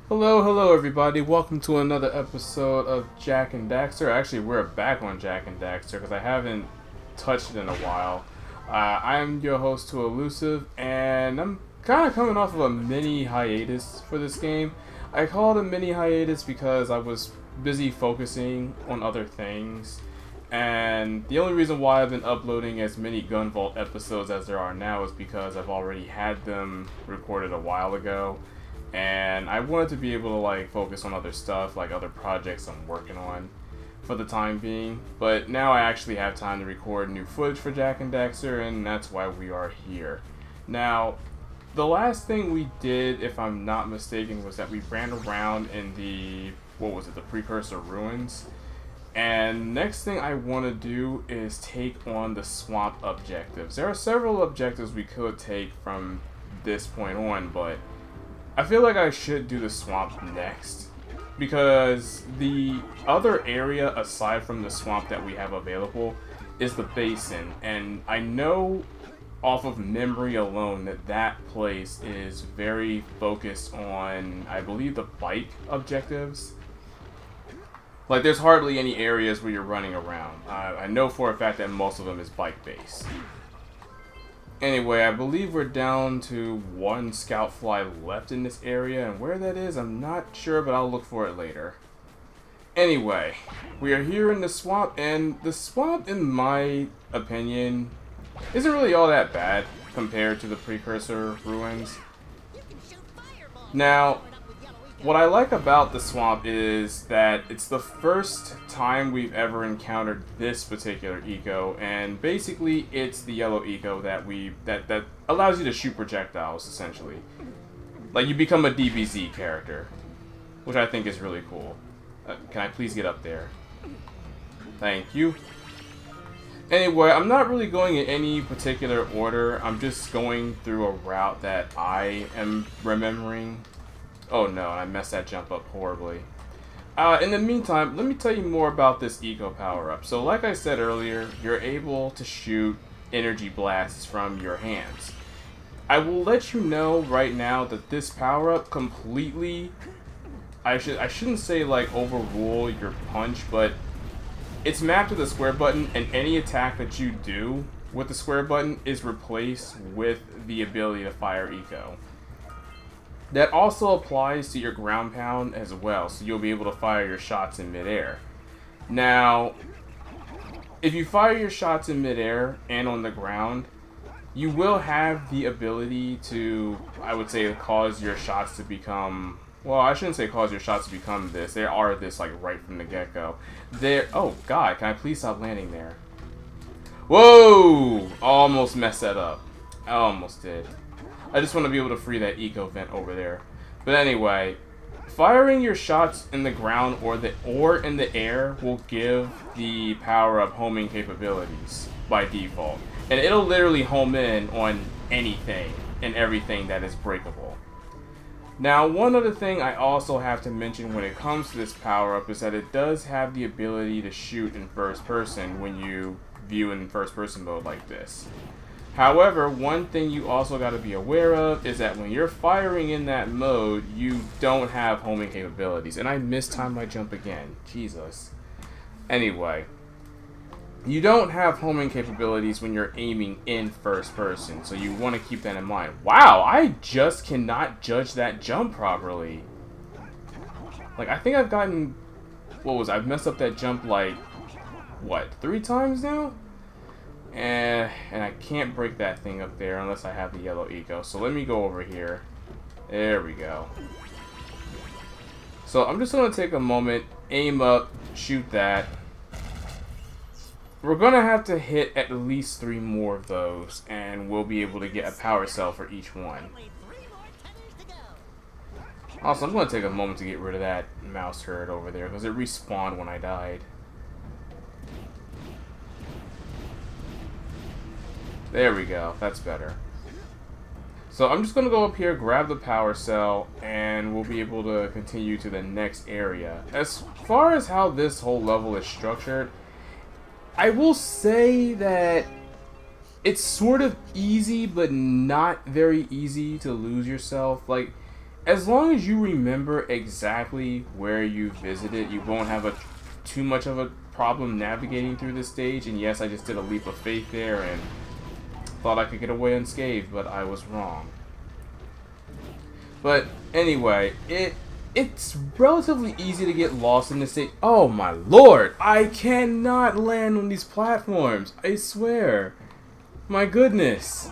Hello everybody. Welcome to another episode of Jak and Daxter. Actually, we're back on Jak and Daxter because I haven't touched it in a while. I'm your host, Too Elusive, and I'm kind of coming off of a mini hiatus for this game. I call it a mini hiatus because I was busy focusing on other things, and the only reason why I've been uploading as many Gun Vault episodes as there are now is because I've already had them recorded a while ago. And I wanted to be able to focus on other stuff, like other projects I'm working on for the time being. But now I actually have time to record new footage for Jak and Daxter, and that's why we are here. Now, the last thing we did, if I'm not mistaken, was that we ran around in the precursor ruins. And next thing I want to do is take on the swamp objectives. There are several objectives we could take from this point on, but I feel like I should do the swamp next, because the other area aside from the swamp that we have available is the basin, and I know off of memory alone that that place is very focused on, I believe, the bike objectives. Like, there's hardly any areas where you're running around. I know for a fact that most of them is bike based. Anyway, I believe we're down to one scout fly left in this area, and where that is, I'm not sure, but I'll look for it later. Anyway, we are here in the swamp, and the swamp, in my opinion, isn't really all that bad compared to the precursor ruins. Now, what I like about the swamp is that it's the first time we've ever encountered this particular eco, and basically it's the yellow eco that that allows you to shoot projectiles, essentially. Like, you become a DBZ character, which I think is really cool. Can I please get up there? Thank you. Anyway, I'm not really going in any particular order. I'm just going through a route that I am remembering. Oh no, I messed that jump up horribly. In the meantime, let me tell you more about this eco power-up. So like I said earlier, you're able to shoot energy blasts from your hands. I will let you know right now that this power-up completely, I shouldn't say overrule your punch, but it's mapped to the square button, and any attack that you do with the square button is replaced with the ability to fire eco. That also applies to your ground pound as well, so you'll be able to fire your shots in midair. Now, if you fire your shots in midair and on the ground, you will have the ability to, I would say, cause your shots to become, well, I shouldn't say cause your shots to become this. They are this, right from the get-go. Oh god, can I please stop landing there? Whoa! Almost messed that up. I almost did. I just want to be able to free that eco vent over there. But anyway, firing your shots in the ground or in the air will give the power-up homing capabilities by default. And it'll literally home in on anything and everything that is breakable. Now, one other thing I also have to mention when it comes to this power-up is that it does have the ability to shoot in first person when you view in first person mode like this. However, one thing you also got to be aware of is that when you're firing in that mode, you don't have homing capabilities. And I mistimed my jump again. Jesus. Anyway, you don't have homing capabilities when you're aiming in first person, so you want to keep that in mind. Wow, I just cannot judge that jump properly. I think I've gotten, I've messed up that jump 3 times now? And I can't break that thing up there unless I have the yellow eco. So let me go over here. There we go. So I'm just going to take a moment, aim up, shoot that. We're going to have to hit at least 3 more of those, and we'll be able to get a power cell for each one. Also, I'm going to take a moment to get rid of that mouse turret over there, because it respawned when I died. There we go. That's better. So I'm just going to go up here, grab the power cell, and we'll be able to continue to the next area. As far as how this whole level is structured, I will say that it's sort of easy, but not very easy to lose yourself. as long as you remember exactly where you visited, you won't have too much of a problem navigating through this stage. And yes, I just did a leap of faith there and thought I could get away unscathed, but I was wrong. But anyway, it's relatively easy to get lost in this stage. Oh my lord, I cannot land on these platforms, I swear. My goodness.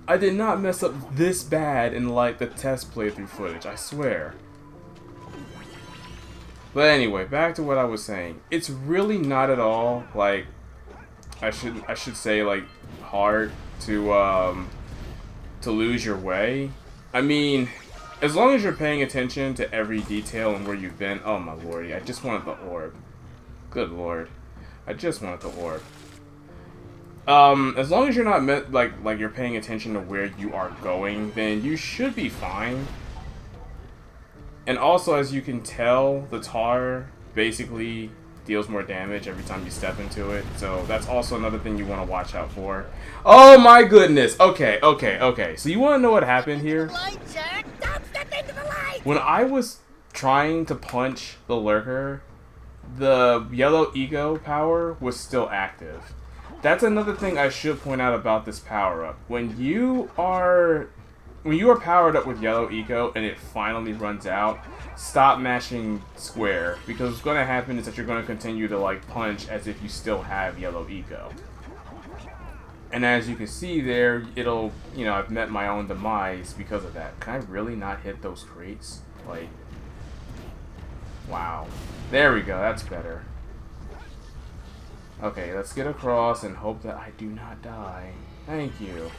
I did not mess up this bad in like the test playthrough footage, I swear. But anyway, back to what I was saying. It's really not at all like I should say like hard to lose your way. I mean, as long as you're paying attention to every detail and where you've been. Oh my lordy, I just wanted the orb. Good lord. I just wanted the orb. As long as you're not like you're paying attention to where you are going, then you should be fine. And also, as you can tell, the tar basically deals more damage every time you step into it. So that's also another thing you want to watch out for. Oh my goodness. Okay. So you want to know what happened here? When I was trying to punch the lurker, the yellow ego power was still active. That's another thing I should point out about this power-up. When you are powered up with yellow eco and it finally runs out, stop mashing square, because what's going to happen is that you're going to continue to like punch as if you still have yellow eco. And as you can see there, it'll, you know, I've met my own demise because of that. Can I really not hit those crates? Like, wow. There we go, that's better. Okay, let's get across and hope that I do not die. Thank you.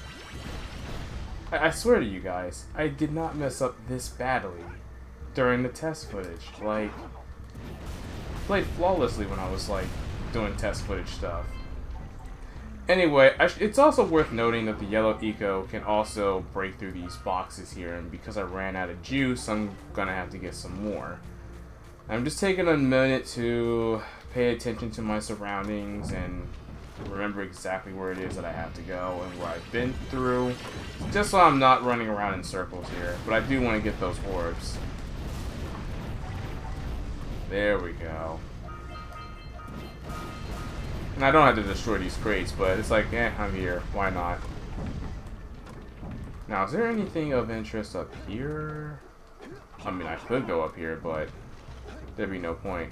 I swear to you guys, I did not mess up this badly during the test footage. Like, played flawlessly when I was like doing test footage stuff. Anyway, it's also worth noting that the yellow eco can also break through these boxes here, and because I ran out of juice, I'm gonna have to get some more. I'm just taking a minute to pay attention to my surroundings and remember exactly where it is that I have to go and where I've been through, just so I'm not running around in circles here. But I do want to get those orbs. There we go. And I don't have to destroy these crates, but it's like, I'm here. Why not? Now, is there anything of interest up here? I mean, I could go up here, but there'd be no point.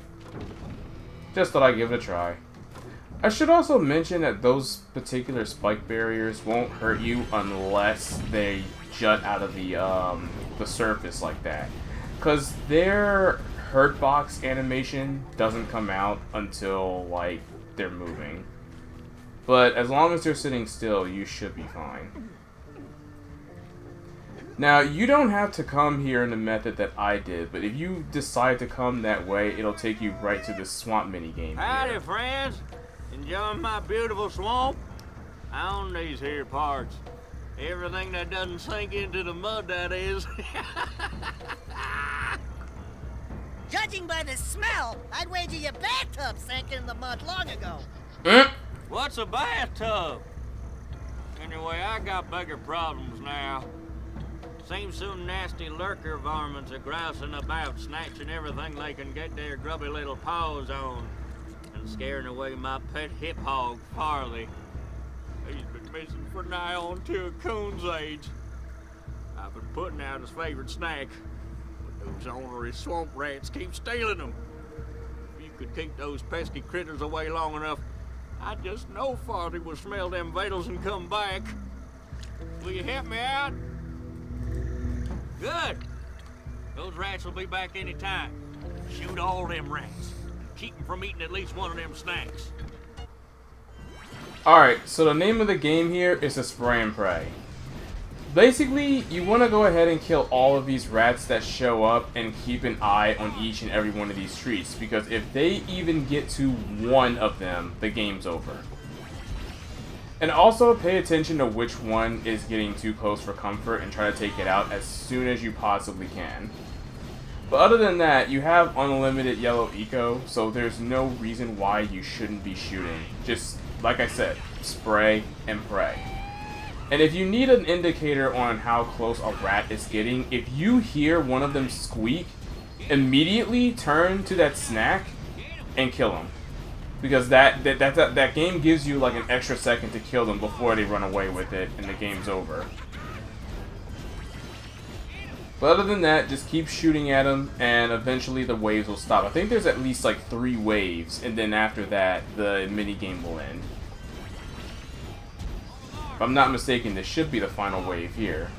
Just thought I'd give it a try. I should also mention that those particular spike barriers won't hurt you unless they jut out of the surface like that. Because their hurt box animation doesn't come out until, like, they're moving. But as long as they're sitting still, you should be fine. Now, you don't have to come here in the method that I did, but if you decide to come that way, it'll take you right to the swamp minigame. Howdy, friends. Enjoying my beautiful swamp? I own these here parts. Everything that doesn't sink into the mud, that is. Judging by the smell, I'd wager your bathtub sank in the mud long ago. What's a bathtub? Anyway, I got bigger problems now. Seems some nasty lurker varmints are grousing about, snatching everything they can get their grubby little paws on, and scaring away my pet hip hog, Farley. He's been missing for nigh on to a coon's age. I've been putting out his favorite snack, but those ornery swamp rats keep stealing them. If you could keep those pesky critters away long enough, I just know Farley will smell them vitals and come back. Will you help me out? Good. Those rats will be back any time. Shoot all them rats. Keep them from eating at least one of them snacks. Alright, so the name of the game here is to spray and pray. Basically, you want to go ahead and kill all of these rats that show up and keep an eye on each and every one of these streets, because if they even get to one of them, the game's over. And also pay attention to which one is getting too close for comfort and try to take it out as soon as you possibly can. But other than that, you have unlimited yellow eco, so there's no reason why you shouldn't be shooting. Just, like I said, spray and pray. And if you need an indicator on how close a rat is getting, if you hear one of them squeak, immediately turn to that snack and kill them. Because that game gives you like an extra second to kill them before they run away with it and the game's over. But other than that, just keep shooting at them and eventually the waves will stop. I think there's at least like 3 waves, and then after that, the minigame will end. If I'm not mistaken, this should be the final wave here.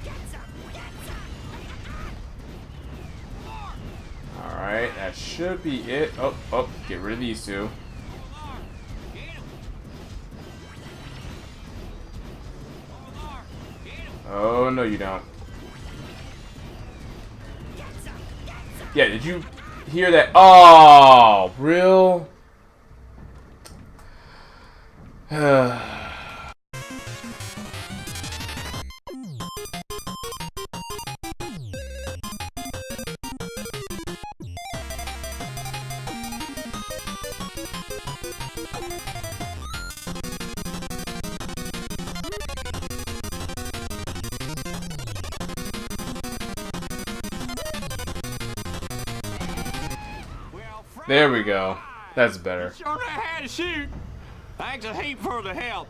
Alright, that should be it. Oh, get rid of these 2. Oh, no you don't. Yeah, did you hear that? Oh, real? There we go. That's better. Sure know how to shoot. Thanks a heap for the help.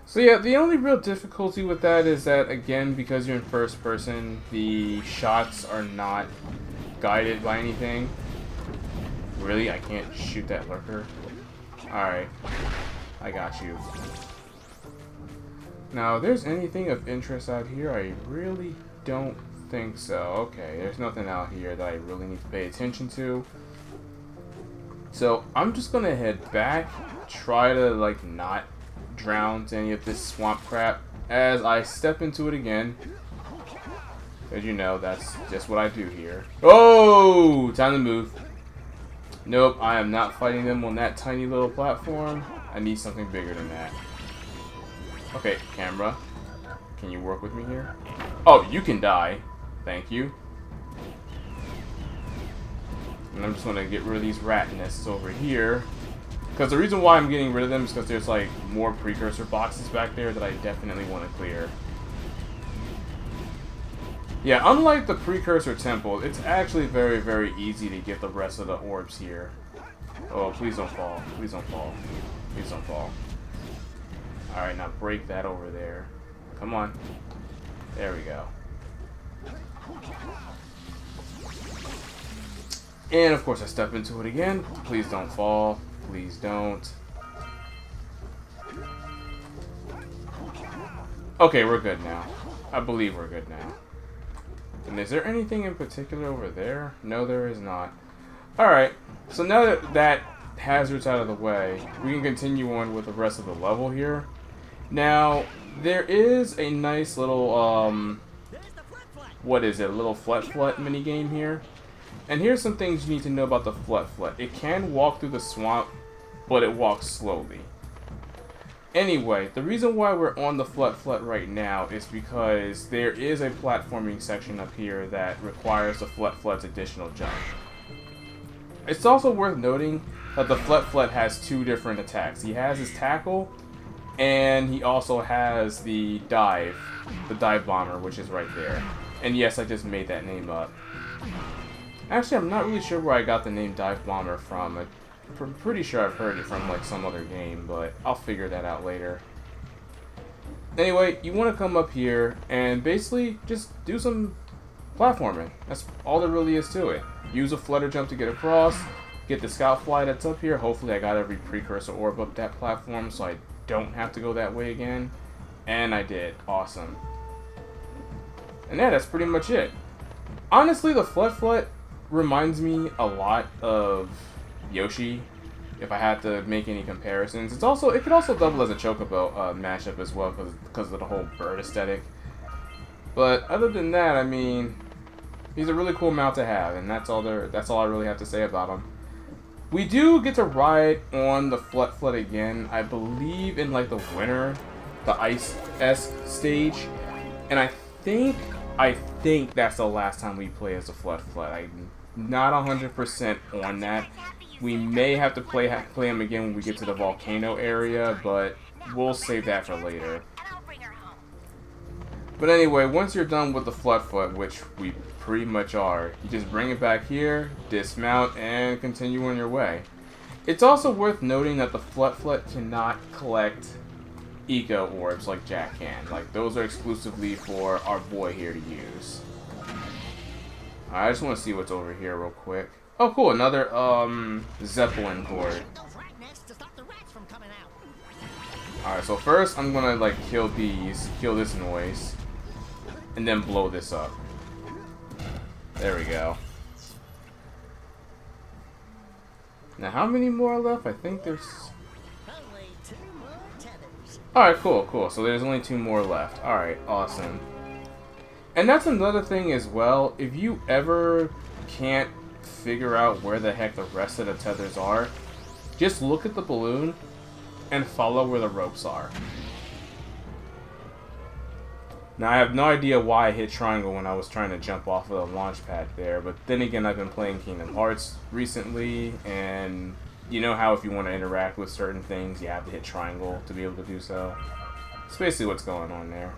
So yeah, the only real difficulty with that is that, again, because you're in first person, the shots are not guided by anything. Really? I can't shoot that lurker? Alright. I got you. Now, if there's anything of interest out here, I really don't think so. Okay, there's nothing out here that I really need to pay attention to. So, I'm just gonna head back, try to, like, not drown to any of this swamp crap as I step into it again. As you know, that's just what I do here. Oh! Time to move. Nope, I am not fighting them on that tiny little platform. I need something bigger than that. Okay, camera. Can you work with me here? Oh, you can die. Thank you. And I'm just going to get rid of these rat nests over here. Because the reason why I'm getting rid of them is because there's like more precursor boxes back there that I definitely want to clear. Yeah, unlike the precursor temple, it's actually very, very easy to get the rest of the orbs here. Oh, please don't fall. Please don't fall. Please don't fall. Alright, now break that over there. Come on. There we go. And of course I step into it again. Please don't fall. Please don't. Okay, we're good now. I believe we're good now. And is there anything in particular over there? No, there is not. Alright, so now that that hazard's out of the way, we can continue on with the rest of the level here. Now, there is a nice little, what is it? A little flet mini game here. And here's some things you need to know about the flet. It can walk through the swamp, but it walks slowly. Anyway, the reason why we're on the flet right now is because there is a platforming section up here that requires the flet's additional jump. It's also worth noting that the flet has 2 different attacks. He has his tackle, and he also has the dive bomber, which is right there. And yes, I just made that name up. Actually, I'm not really sure where I got the name dive bomber from. I'm pretty sure I've heard it from like some other game, but I'll figure that out later. Anyway, you want to come up here and basically just do some platforming. That's all there really is to it. Use a flutter jump to get across, get the scout fly that's up here. Hopefully I got every precursor orb up that platform so I don't have to go that way again. And I did. Awesome. And yeah, that's pretty much it. Honestly, the flet reminds me a lot of Yoshi, if I had to make any comparisons. It could also double as a Chocobo mashup as well because of the whole bird aesthetic. But other than that, I mean, he's a really cool mount to have, and that's all I really have to say about him. We do get to ride on the flet again, I believe in like the winter, the ice-esque stage, and I think that's the last time we play as a flet. I'm not 100% on that. We may have to play him again when we get to the volcano area, but we'll save that for later. But anyway, once you're done with the Floodfoot, which we pretty much are, you just bring it back here, dismount, and continue on your way. It's also worth noting that the Floodfoot cannot collect eco orbs like Jak can. Like, those are exclusively for our boy here to use. I just want to see what's over here real quick. Oh, cool, another Zeppelin cord. Alright, so first I'm gonna like kill this noise, and then blow this up. There we go. Now how many more are left? I think there's... Alright, cool. So there's only 2 more left. Alright, awesome. And that's another thing as well. If you ever can't figure out where the heck the rest of the tethers are, just look at the balloon and follow where the ropes are. Now, I have no idea why I hit triangle when I was trying to jump off of the launch pad there, but then again, I've been playing Kingdom Hearts recently, and you know how if you want to interact with certain things, you have to hit triangle to be able to do so. It's basically what's going on there.